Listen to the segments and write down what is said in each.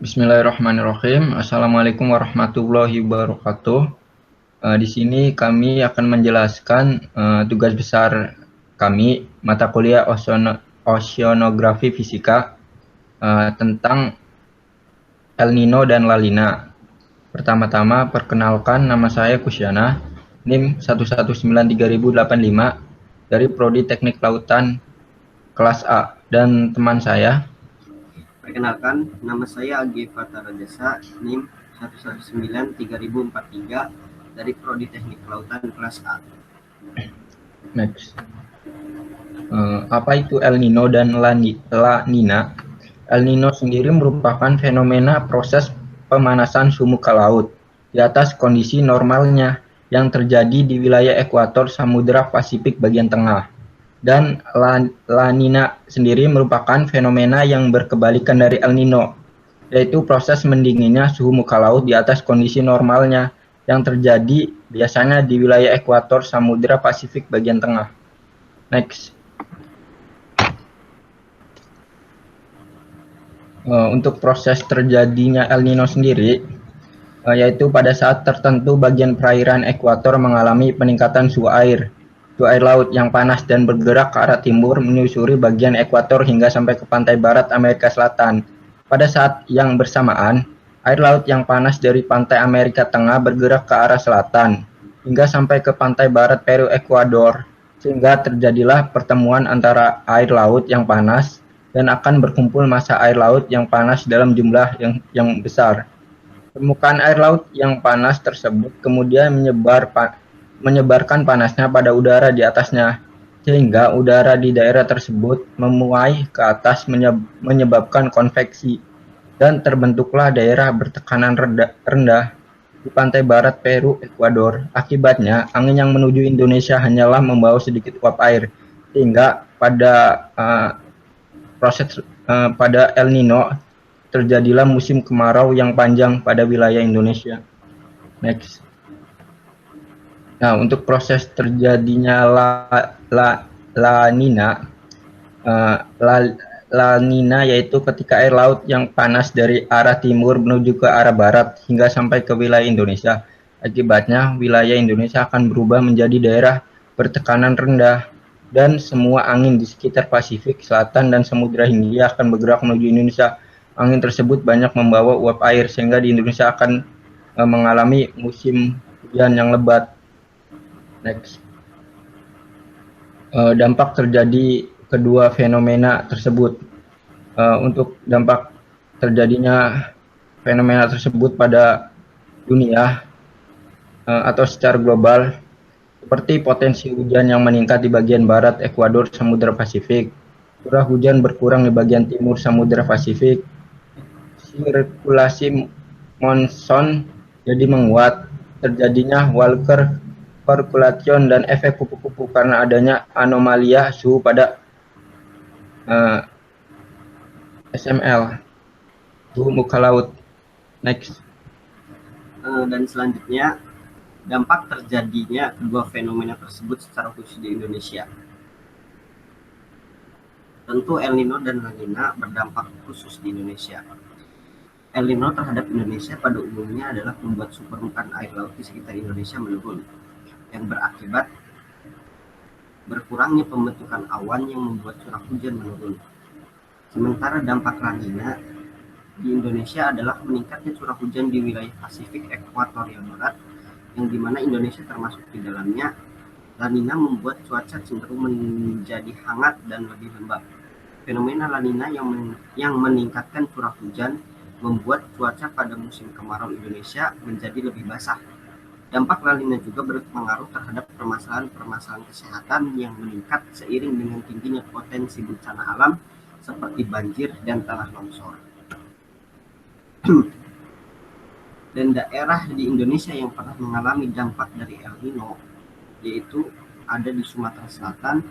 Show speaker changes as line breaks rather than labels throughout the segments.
Bismillahirrahmanirrahim. Assalamualaikum warahmatullahi wabarakatuh. Di sini kami akan menjelaskan tugas besar kami, mata kuliah Oceanografi Fisika, tentang El Nino dan La Nina. Pertama-tama, perkenalkan, nama saya Kusyana, NIM 1193085 dari Prodi Teknik Lautan kelas A, dan teman saya.
Perkenalkan, nama saya Agi Fatarajasa, NIM 1193043 dari Prodi Teknik Kelautan kelas A.
Next. Apa itu El Nino dan La Nina? El Nino sendiri merupakan fenomena proses pemanasan suhu muka laut di atas kondisi normalnya yang terjadi di wilayah ekuator Samudra Pasifik bagian tengah. Dan La Nina sendiri merupakan fenomena yang berkebalikan dari El Nino, yaitu proses mendinginnya suhu muka laut di atas kondisi normalnya yang terjadi biasanya di wilayah ekuator Samudra Pasifik bagian tengah. Next. Untuk proses terjadinya El Nino sendiri, yaitu pada saat tertentu bagian perairan ekuator mengalami peningkatan suhu air laut yang panas dan bergerak ke arah timur menyusuri bagian ekuator hingga sampai ke pantai barat Amerika Selatan. Pada saat yang bersamaan, air laut yang panas dari pantai Amerika Tengah bergerak ke arah selatan hingga sampai ke pantai barat Peru Ekuador, sehingga terjadilah pertemuan antara air laut yang panas dan akan berkumpul massa air laut yang panas dalam jumlah yang besar. Permukaan air laut yang panas tersebut kemudian menyebarkan panasnya pada udara di atasnya, sehingga udara di daerah tersebut memuai ke atas menyebabkan konveksi, dan terbentuklah daerah bertekanan rendah di pantai barat Peru, Ekuador. Akibatnya, angin yang menuju Indonesia hanyalah membawa sedikit uap air, sehingga pada El Nino terjadilah musim kemarau yang panjang pada wilayah Indonesia. Next. Nah, untuk proses terjadinya La Nina, La Nina yaitu ketika air laut yang panas dari arah timur menuju ke arah barat hingga sampai ke wilayah Indonesia. Akibatnya, wilayah Indonesia akan berubah menjadi daerah bertekanan rendah, dan semua angin di sekitar Pasifik Selatan dan Samudra Hindia akan bergerak menuju Indonesia. Angin tersebut banyak membawa uap air, sehingga di Indonesia akan mengalami musim hujan yang lebat. Next. Dampak terjadi kedua fenomena tersebut. Untuk dampak terjadinya fenomena tersebut pada dunia atau secara global, seperti potensi hujan yang meningkat di bagian barat Ekuador Samudra Pasifik, curah hujan berkurang di bagian timur Samudra Pasifik, sirkulasi monsoon jadi menguat, terjadinya Walker percolation dan efek kupu-kupu karena adanya anomalia suhu pada SML, suhu muka laut. Next.
Dan selanjutnya, dampak terjadinya kedua fenomena tersebut secara khusus di Indonesia. Tentu El Nino dan La Nina berdampak khusus di Indonesia. El Nino terhadap Indonesia pada umumnya adalah membuat suhu permukaan air laut di sekitar Indonesia menurun, yang berakibat berkurangnya pembentukan awan yang membuat curah hujan menurun. Sementara dampak La Nina di Indonesia adalah meningkatnya curah hujan di wilayah Pasifik Ekuatorial Barat, yang dimana Indonesia termasuk di dalamnya. La Nina membuat cuaca cenderung menjadi hangat dan lebih lembab. Fenomena La Nina yang meningkatkan curah hujan membuat cuaca pada musim kemarau Indonesia menjadi lebih basah. Dampak La Nina juga berpengaruh terhadap permasalahan kesehatan yang meningkat seiring dengan tingginya potensi bencana alam seperti banjir dan tanah longsor. Dan daerah di Indonesia yang pernah mengalami dampak dari El Nino yaitu ada di Sumatera Selatan,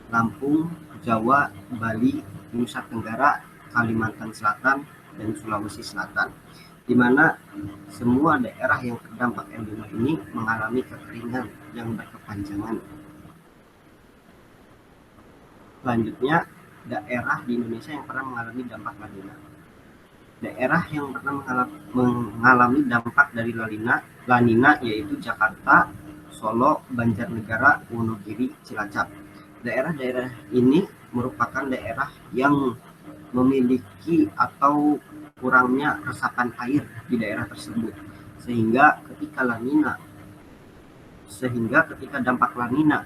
Lampung, Jawa, Bali, Nusa Tenggara, Kalimantan Selatan, dan Sulawesi Selatan, di mana semua daerah yang terdampak El Nino ini mengalami kekeringan yang berkepanjangan. Selanjutnya, daerah di Indonesia yang pernah mengalami dampak La Nina. Daerah yang pernah mengalami dampak dari La Nina yaitu Jakarta, Solo, Banjarnegara, Wonogiri, Cilacap. Daerah-daerah ini merupakan daerah yang memiliki atau kurangnya resapan air di daerah tersebut, sehingga ketika dampak La Nina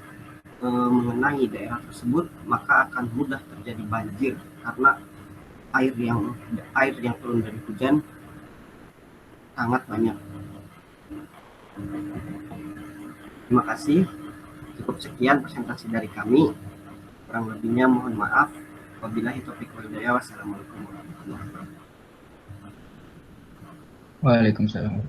mengenai daerah tersebut, maka akan mudah terjadi banjir karena air yang turun dari hujan sangat banyak. Terima kasih. Cukup sekian presentasi dari kami. Kurang lebihnya mohon maaf. Wabillahi taufiq wal hidayah. Wassalamualaikum warahmatullahi wabarakatuh.
Waalaikumsalam.